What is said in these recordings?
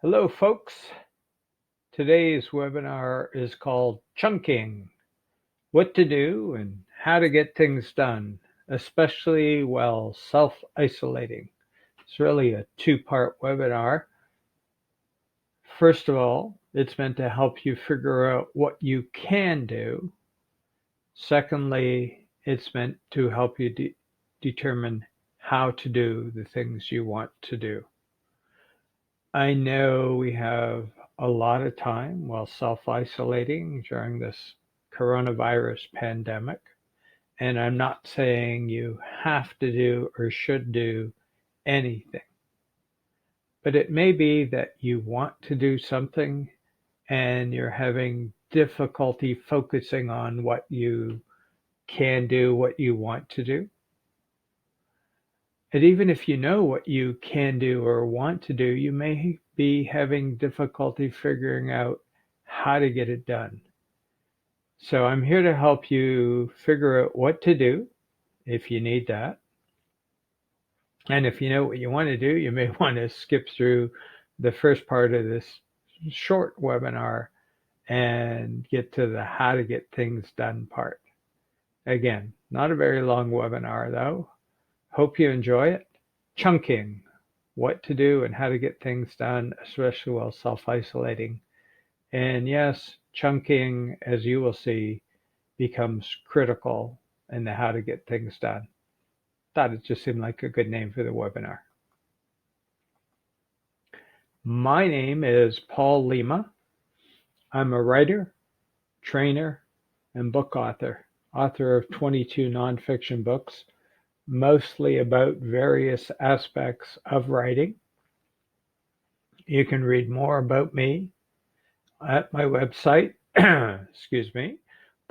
Hello, folks. Today's webinar is called Chunking: What to Do and How to Get Things Done, especially while self-isolating. It's really a two-part webinar. First of all, it's meant to help you figure out what you can do. Secondly, it's meant to help you determine how to do the things you want to do. I know we have a lot of time while self-isolating during this coronavirus pandemic, and I'm not saying you have to do or should do anything, but it may be that you want to do something and you're having difficulty focusing on what you can do, what you want to do. And even if you know what you can do or want to do, you may be having difficulty figuring out how to get it done. So I'm here to help you figure out what to do if you need that. And if you know what you want to do, you may want to skip through the first part of this short webinar and get to the how to get things done part. Again, not a very long webinar though. Hope you enjoy it. Chunking: What to do and how to get things done, especially while self-isolating. And yes, chunking, as you will see, becomes critical in the how to get things done. Thought it just seemed like a good name for the webinar. My name is Paul Lima. I'm a writer, trainer, and book author of 22 nonfiction books, mostly about various aspects of writing. You can read more about me at my website, excuse me,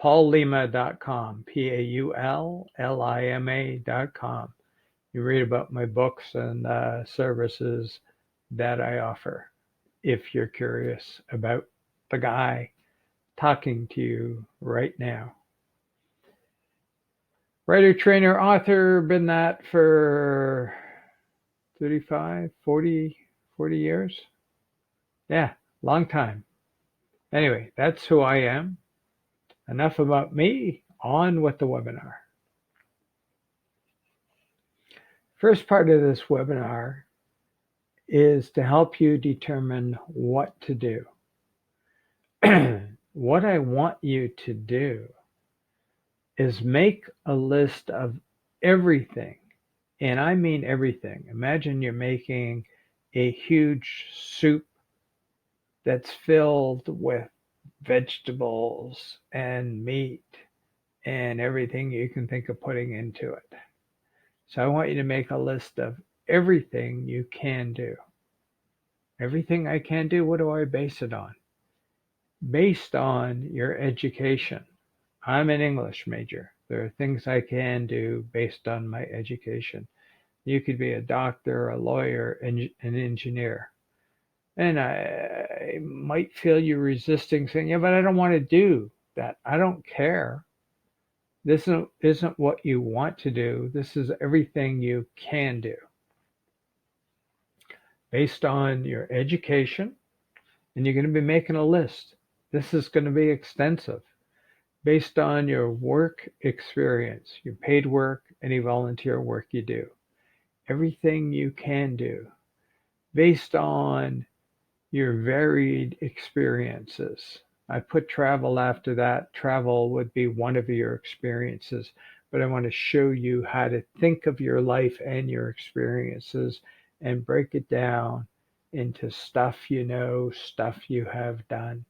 paullima.com, PAULLIMA.com. You read about my books and services that I offer if you're curious about the guy talking to you right now. Writer, trainer, author, been that for 35, 40 years. Yeah, long time. Anyway, that's who I am. Enough about me, on with the webinar. First part of this webinar is to help you determine what to do. What I want you to do is make a list of everything, and I mean everything. Imagine you're making a huge soup that's filled with vegetables and meat and everything you can think of putting into it. So I want you to make a list of everything you can do. Everything I can do, what do I base it on? Based on your education. I'm an English major. There are things I can do based on my education. You could be a doctor, a lawyer, an engineer. And I might feel you resisting saying, yeah, but I don't want to do that. I don't care. This isn't what you want to do. This is everything you can do based on your education. And you're going to be making a list. This is going to be extensive based on your work experience, your paid work, any volunteer work you do, everything you can do based on your varied experiences. I put travel after that. Travel would be one of your experiences, but I want to show you how to think of your life and your experiences and break it down into stuff you know, stuff you have done,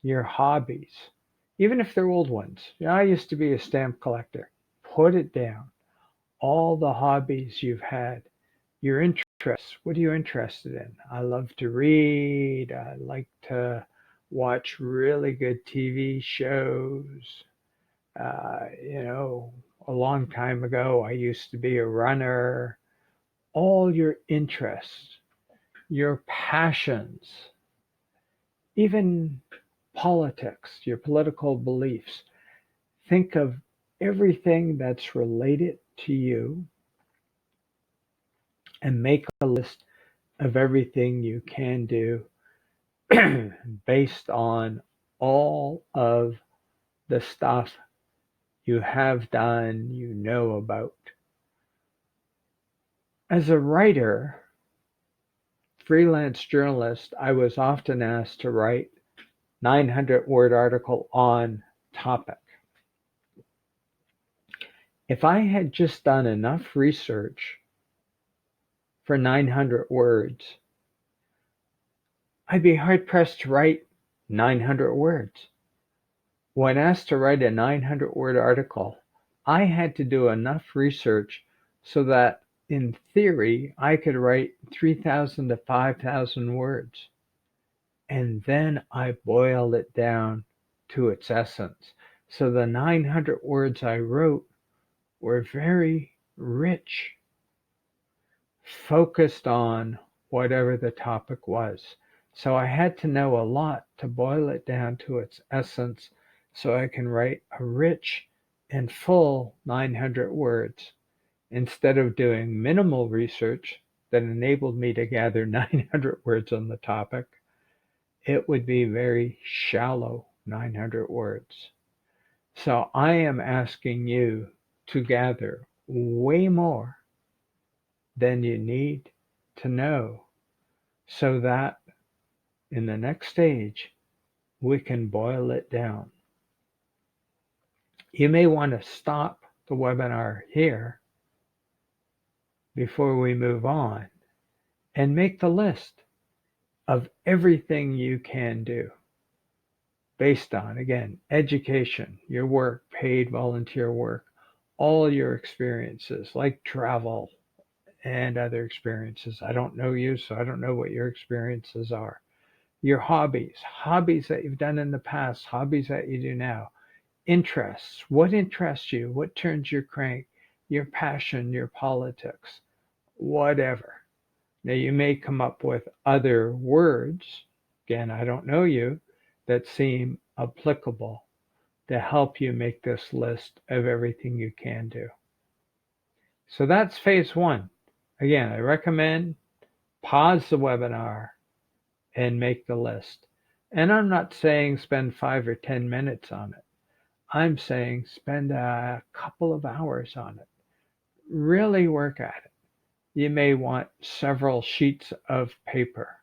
your hobbies, even if they're old ones. You know, I used to be a stamp collector. Put it down. All the hobbies you've had, your interests. What are you interested in? I love to read. I like to watch really good TV shows. You know, a long time ago, I used to be a runner. All your interests, your passions, even politics, your political beliefs. Think of everything that's related to you and make a list of everything you can do based on all of the stuff you have done, you know about. As a writer, freelance journalist, I was often asked to write 900-word article on topic. If I had just done enough research for 900 words, I'd be hard pressed to write 900 words. When asked to write a 900-word article, I had to do enough research so that in theory I could write 3,000 to 5,000 words. And then I boiled it down to its essence. So the 900 words I wrote were very rich, focused on whatever the topic was. So I had to know a lot to boil it down to its essence so I can write a rich and full 900 words instead of doing minimal research that enabled me to gather 900 words on the topic. It would be very shallow 900 words. So I am asking you to gather way more than you need to know so that in the next stage we can boil it down. You may want to stop the webinar here before we move on and make the list of everything you can do based on, again, education, your work, paid volunteer work, all your experiences like travel and other experiences. I don't know you, so I don't know what your experiences are. Your hobbies that you've done in the past, hobbies that you do now, interests, what interests you, what turns your crank, your passion, your politics, whatever. Now, you may come up with other words, again, I don't know you, that seem applicable to help you make this list of everything you can do. So that's phase one. Again, I recommend pause the webinar and make the list. And I'm not saying spend 5 or 10 minutes on it. I'm saying spend a couple of hours on it. Really work at it. You may want several sheets of paper,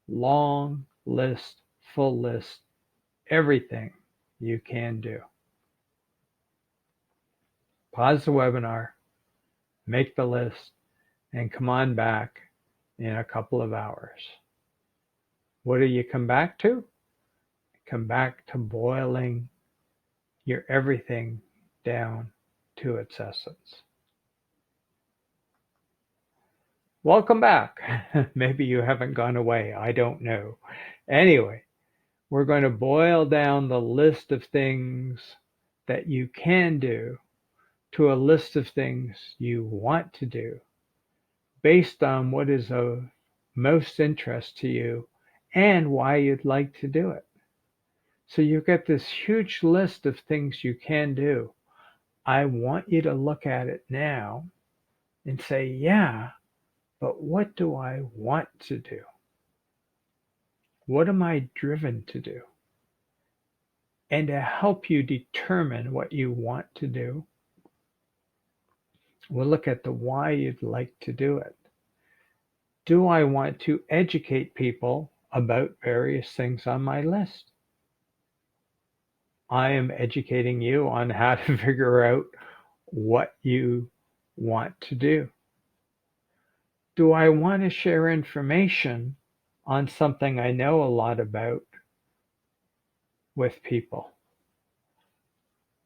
long list, full list, everything you can do. Pause the webinar, make the list, and come on back in a couple of hours. What do you come back to? Come back to boiling your everything down to its essence. Welcome back. Maybe you haven't gone away. I don't know. Anyway, we're going to boil down the list of things that you can do to a list of things you want to do based on what is of most interest to you and why you'd like to do it. So you've got this huge list of things you can do. I want you to look at it now and say, yeah, but what do I want to do? What am I driven to do? And to help you determine what you want to do, we'll look at the why you'd like to do it. Do I want to educate people about various things on my list? I am educating you on how to figure out what you want to do. Do I want to share information on something I know a lot about with people?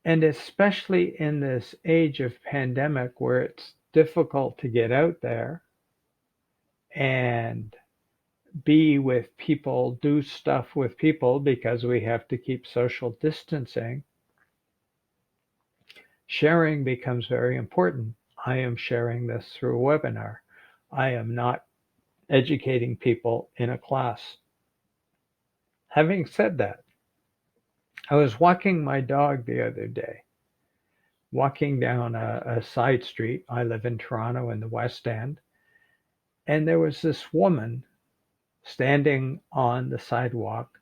And especially in this age of pandemic where it's difficult to get out there and be with people, do stuff with people because we have to keep social distancing, sharing becomes very important. I am sharing this through a webinar. I am not educating people in a class. Having said that, I was walking my dog the other day, walking down a side street. I live in Toronto in the West End. And there was this woman standing on the sidewalk,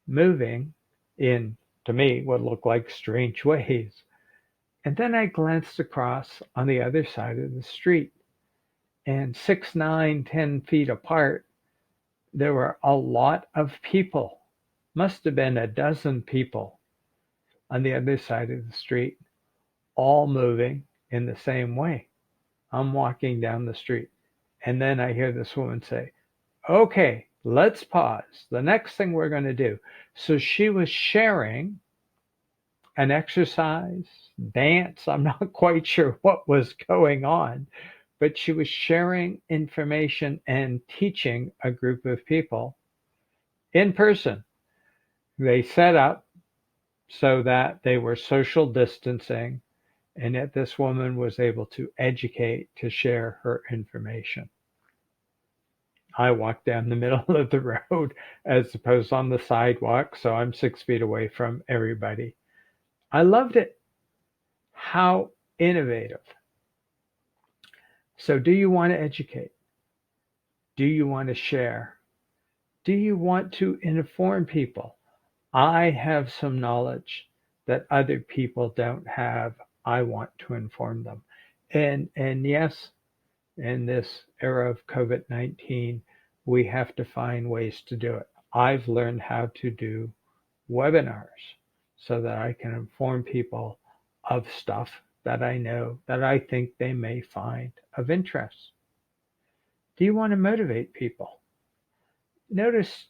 moving in, to me, what looked like strange ways. And then I glanced across on the other side of the street, and 6, 9, 10 feet apart, there were a lot of people. Must have been a dozen people on the other side of the street, all moving in the same way. I'm walking down the street, and then I hear this woman say, "Okay, let's pause. The next thing we're going to do." So she was sharing an exercise, dance. I'm not quite sure what was going on, but she was sharing information and teaching a group of people in person. They set up so that they were social distancing, and yet this woman was able to educate, to share her information. I walked down the middle of the road as opposed on the sidewalk, so I'm 6 feet away from everybody. I loved it. How innovative. So, do you want to educate? Do you want to share? Do you want to inform people? I have some knowledge that other people don't have. I want to inform them. And yes, in this era of COVID-19, we have to find ways to do it. I've learned how to do webinars so that I can inform people of stuff that I know that I think they may find of interest. Do you want to motivate people? Notice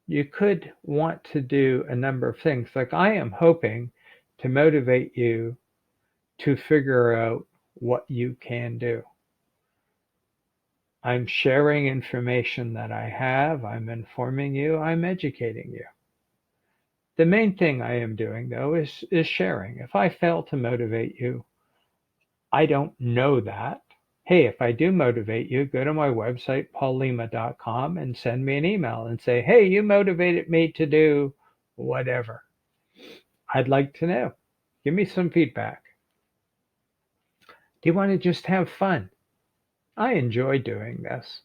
you could want to do a number of things. Like I am hoping to motivate you to figure out what you can do. I'm sharing information that I have, I'm informing you, I'm educating you. The main thing I am doing though is sharing. If I fail to motivate you, I don't know that. Hey, if I do motivate you, go to my website, paulima.com, and send me an email and say, hey, you motivated me to do whatever. I'd like to know. Give me some feedback. Do you want to just have fun? I enjoy doing this.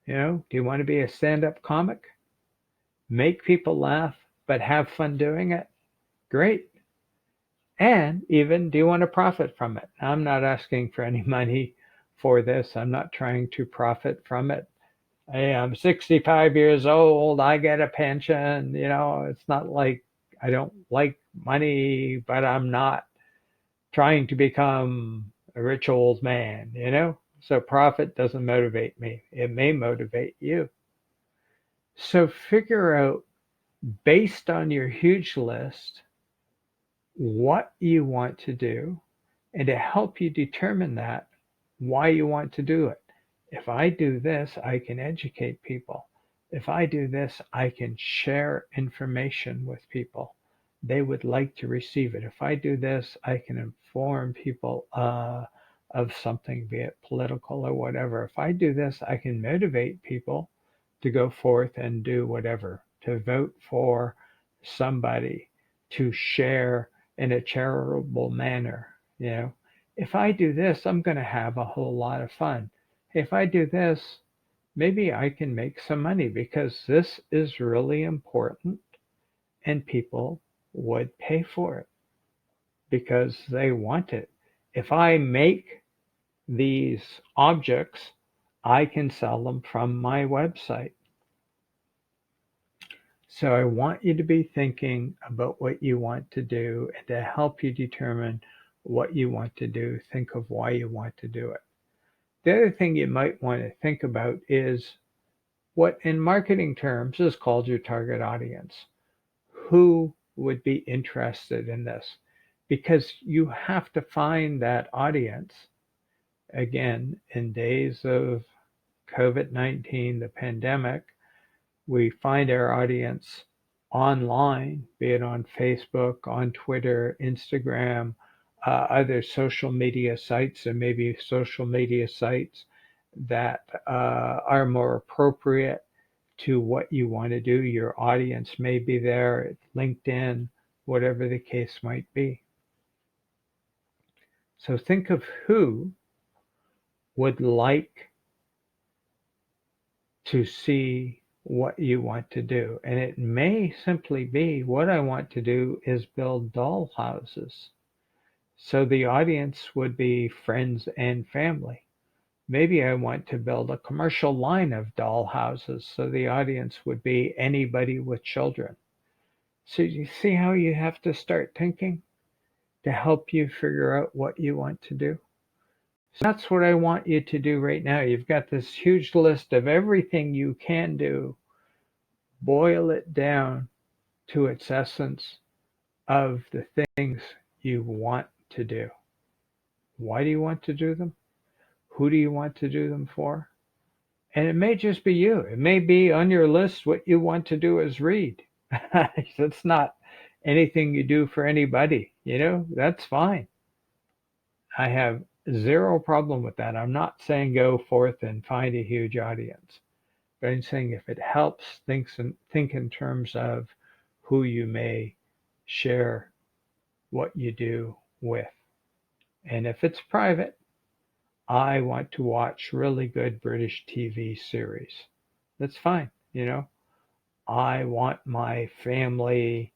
Do you want to be a stand-up comic? Make people laugh, but have fun doing it? Great. And even, do you want to profit from it? I'm not asking for any money for this. I'm not trying to profit from it. Hey, I'm 65 years old. I get a pension. It's not like I don't like money, but I'm not trying to become a rich old man. So profit doesn't motivate me. It may motivate you. So figure out, based on your huge list, what you want to do, and to help you determine that, why you want to do it. If I do this, I can educate people. If I do this, I can share information with people. They would like to receive it. If I do this, I can inform people of something, be it political or whatever. If I do this, I can motivate people to go forth and do whatever, to vote for somebody, to share in a charitable manner. If I do this, I'm going to have a whole lot of fun. If I do this, maybe I can make some money because this is really important and people would pay for it because they want it. If I make these objects, I can sell them from my website. So I want you to be thinking about what you want to do, and to help you determine what you want to do, think of why you want to do it. The other thing you might want to think about is what in marketing terms is called your target audience. Who would be interested in this? Because you have to find that audience. Again, in days of COVID-19, the pandemic, we find our audience online, be it on Facebook, on Twitter, Instagram, other social media sites, and maybe social media sites that are more appropriate to what you want to do. Your audience may be there, LinkedIn, whatever the case might be. So think of who would like to see what you want to do. And it may simply be what I want to do is build doll houses. So the audience would be friends and family. Maybe I want to build a commercial line of doll houses, so the audience would be anybody with children. So you see how you have to start thinking to help you figure out what you want to do? So that's what I want you to do right now. You've got this huge list of everything you can do. Boil it down to its essence of the things you want to do. Why do you want to do them? Who do you want to do them for? And it may just be you. It may be on your list what you want to do is read. That's not anything you do for anybody. That's fine. I have zero problem with that. I'm not saying go forth and find a huge audience, but I'm saying if it helps, think in terms of who you may share what you do with. And if it's private, I want to watch really good British TV series. That's fine. I want my family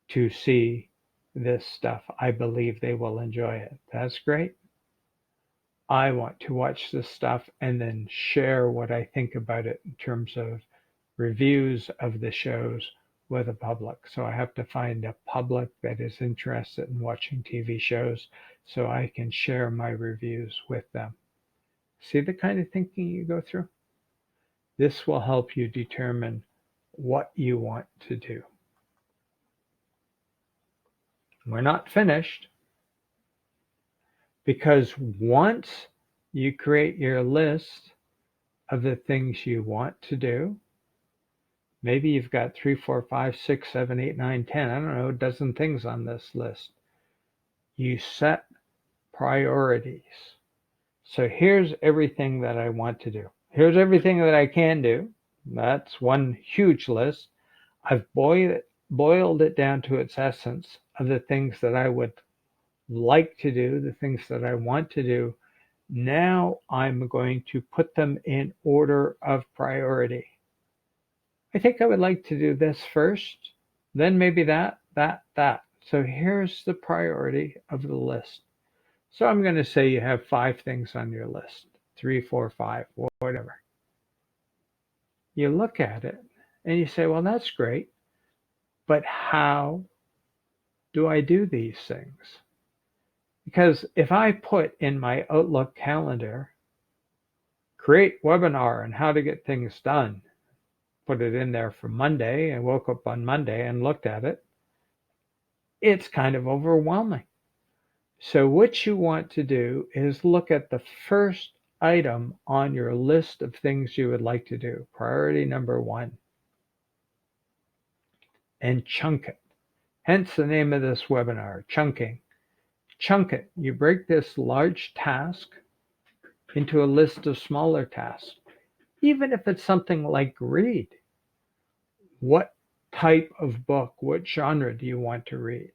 to see this stuff. I believe they will enjoy it. That's great. I want to watch this stuff and then share what I think about it in terms of reviews of the shows with the public. So I have to find a public that is interested in watching TV shows so I can share my reviews with them. See the kind of thinking you go through? This will help you determine what you want to do. We're not finished, because once you create your list of the things you want to do, maybe you've got 3, 4, 5, 6, 7, 8, 9, 10, I don't know, a dozen things on this list. You set priorities. So here's everything that I want to do. Here's everything that I can do. That's one huge list. I've boiled it down to its essence of the things that I would like to do, the things that I want to do. Now I'm going to put them in order of priority. I think I would like to do this first, then maybe that. So here's the priority of the list. So I'm going to say you have 5 things on your list, 3, 4, 5, whatever. You look at it and you say, well, that's great, but how do I do these things? Because if I put in my Outlook calendar, create webinar on how to get things done, put it in there for Monday, and woke up on Monday and looked at it, it's kind of overwhelming. So what you want to do is look at the first item on your list of things you would like to do, priority number 1, and chunk it. Hence the name of this webinar, chunking. Chunk it. You break this large task into a list of smaller tasks. Even if it's something like read. What type of book, what genre do you want to read?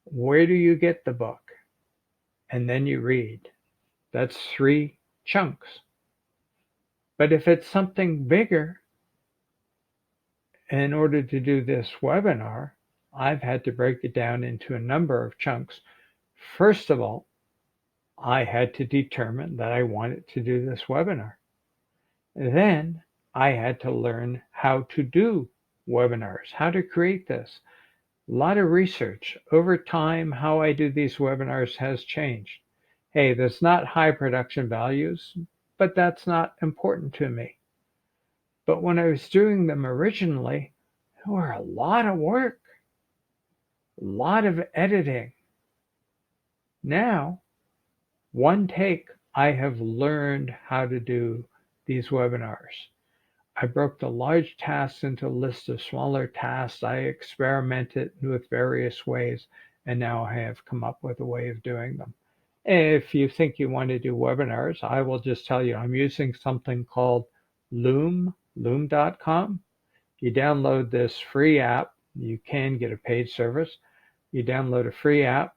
Where do you get the book? And then you read. That's 3 chunks. But if it's something bigger, in order to do this webinar, I've had to break it down into a number of chunks. First of all, I had to determine that I wanted to do this webinar. Then I had to learn how to do webinars, how to create this. A lot of research. Over time, how I do these webinars has changed. Hey, there's not high production values, but that's not important to me. But when I was doing them originally, there were a lot of work, a lot of editing. Now, one take, I have learned how to do these webinars. I broke the large tasks into a list of smaller tasks. I experimented with various ways, and now I have come up with a way of doing them. If you think you want to do webinars, I will just tell you I'm using something called Loom, loom.com. You download this free app. You can get a paid service. You download a free app,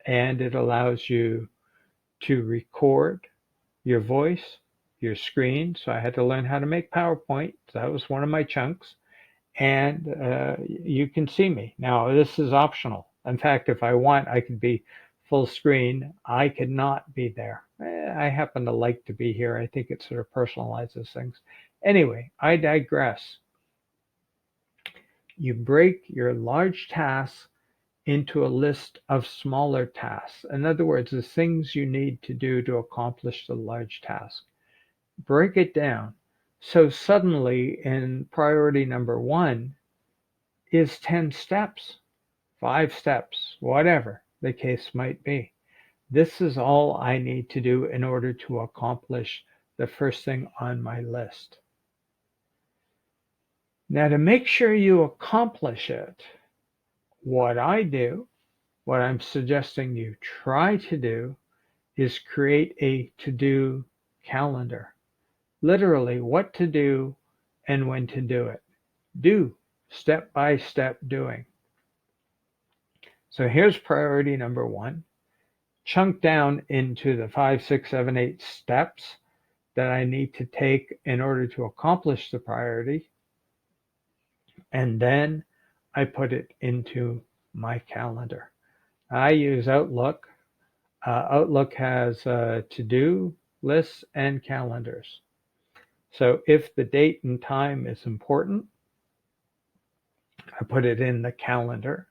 and it allows you to record your voice, your screen. So I had to learn how to make PowerPoint. That was one of my chunks. And you can see me. Now, this is optional. In fact, if I want, I could be full screen. I could not be there. I happen to like to be here. I think it sort of personalizes things. Anyway, I digress. You break your large tasks into a list of smaller tasks. In other words, the things you need to do to accomplish the large task. Break it down. So suddenly in priority number 1 is 10 steps, 5 steps, whatever the case might be. This is all I need to do in order to accomplish the first thing on my list. Now, to make sure you accomplish it, what I'm suggesting you try to do is create a to-do calendar. Literally, what to do and when to do it. Do step-by-step doing. So here's priority number 1. Chunk down into the 5, 6, 7, 8 steps that I need to take in order to accomplish the priority. And then I put it into my calendar. I use Outlook. Outlook has to-do lists and calendars. So if the date and time is important, I put it in the calendar.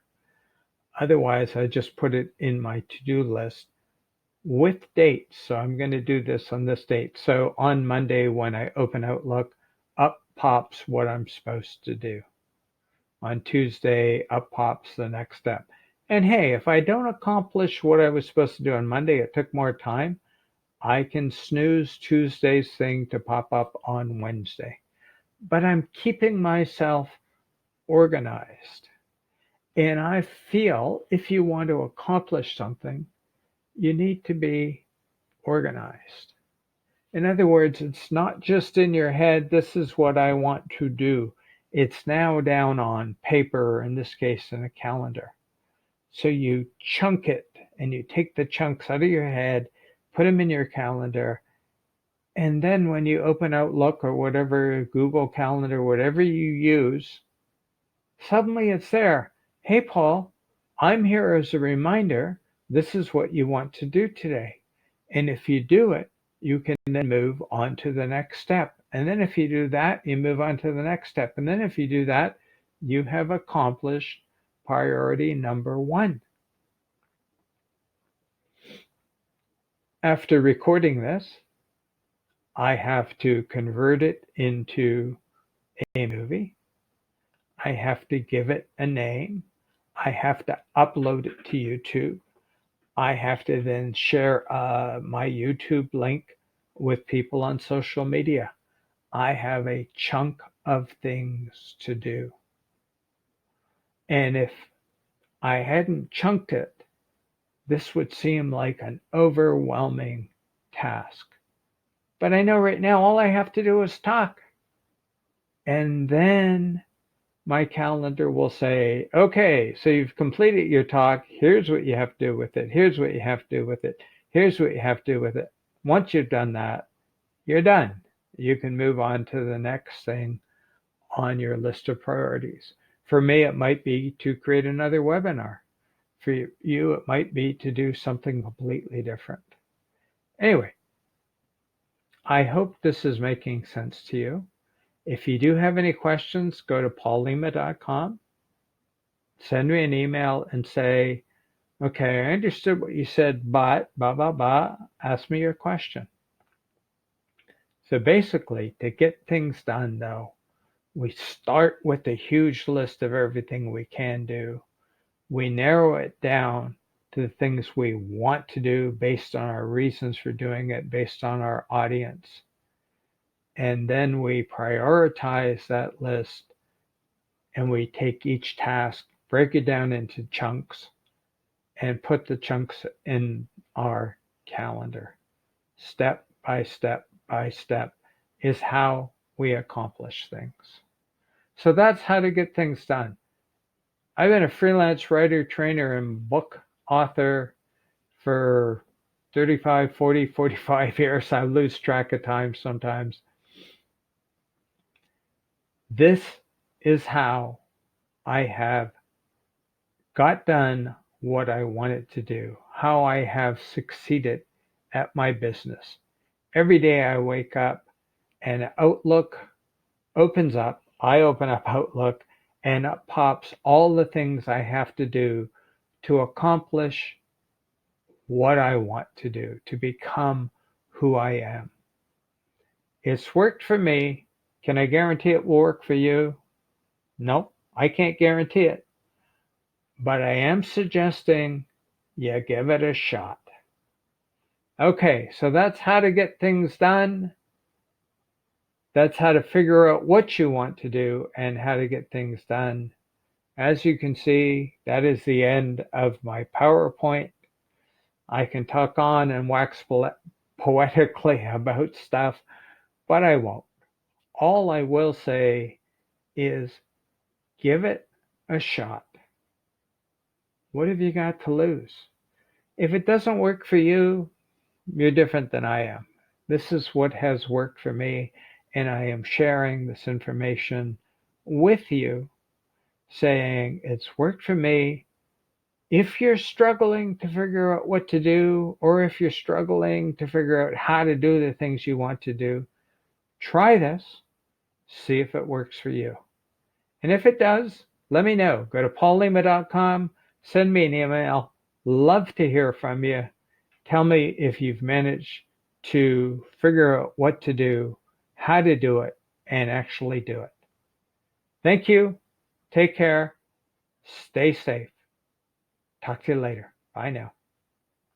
Otherwise, I just put it in my to-do list with dates. So I'm going to do this on this date. So on Monday, when I open Outlook, up pops what I'm supposed to do. On Tuesday, up pops the next step. And hey, if I don't accomplish what I was supposed to do on Monday, it took more time, I can snooze Tuesday's thing to pop up on Wednesday. But I'm keeping myself organized. And I feel if you want to accomplish something, you need to be organized. In other words, it's not just in your head, this is what I want to do. It's now down on paper, in this case, in a calendar. So you chunk it and you take the chunks out of your head, put them in your calendar, and then when you open Outlook or whatever, Google Calendar, whatever you use, suddenly it's there. Hey, Paul, I'm here as a reminder. This is what you want to do today. And if you do it, you can then move on to the next step. And then if you do that, you move on to the next step. And then if you do that, you have accomplished priority number 1. After recording this, I have to convert it into a movie. I have to give it a name. I have to upload it to YouTube. I have to then share my YouTube link with people on social media. I have a chunk of things to do. And if I hadn't chunked it, this would seem like an overwhelming task. But I know right now all I have to do is talk. And then my calendar will say, okay, so you've completed your talk. Here's what you have to do with it. Here's what you have to do with it. Here's what you have to do with it. Once you've done that, you're done. You can move on to the next thing on your list of priorities. For me, it might be to create another webinar. For you, it might be to do something completely different. Anyway, I hope this is making sense to you. If you do have any questions, go to paullima.com, send me an email and say, okay, I understood what you said, but blah, blah, blah, ask me your question. So basically, to get things done, though, we start with a huge list of everything we can do. We narrow it down to the things we want to do based on our reasons for doing it, based on our audience. And then we prioritize that list and we take each task, break it down into chunks, and put the chunks in our calendar. Step by step by step is how we accomplish things. So that's how to get things done. I've been a freelance writer, trainer, and book author for 35, 40, 45 years. I lose track of time sometimes. This is how I have got done what I wanted to do, how I have succeeded at my business. Every day I wake up and Outlook opens up, I open up Outlook, and it pops all the things I have to do to accomplish what I want to do, to become who I am. It's worked for me. Can I guarantee it will work for you? Nope, I can't guarantee it. But I am suggesting you give it a shot. Okay, so that's how to get things done. That's how to figure out what you want to do and how to get things done. As you can see, that is the end of my PowerPoint. I can talk on and wax poetically about stuff, but I won't. All I will say is give it a shot. What have you got to lose? If it doesn't work for you, you're different than I am. This is what has worked for me, and I am sharing this information with you, saying it's worked for me. If you're struggling to figure out what to do, or if you're struggling to figure out how to do the things you want to do, try this, see if it works for you. And if it does, let me know. Go to paullima.com, send me an email. Love to hear from you. Tell me if you've managed to figure out what to do, how to do it, and actually do it. Thank you. Take care. Stay safe. Talk to you later. Bye now.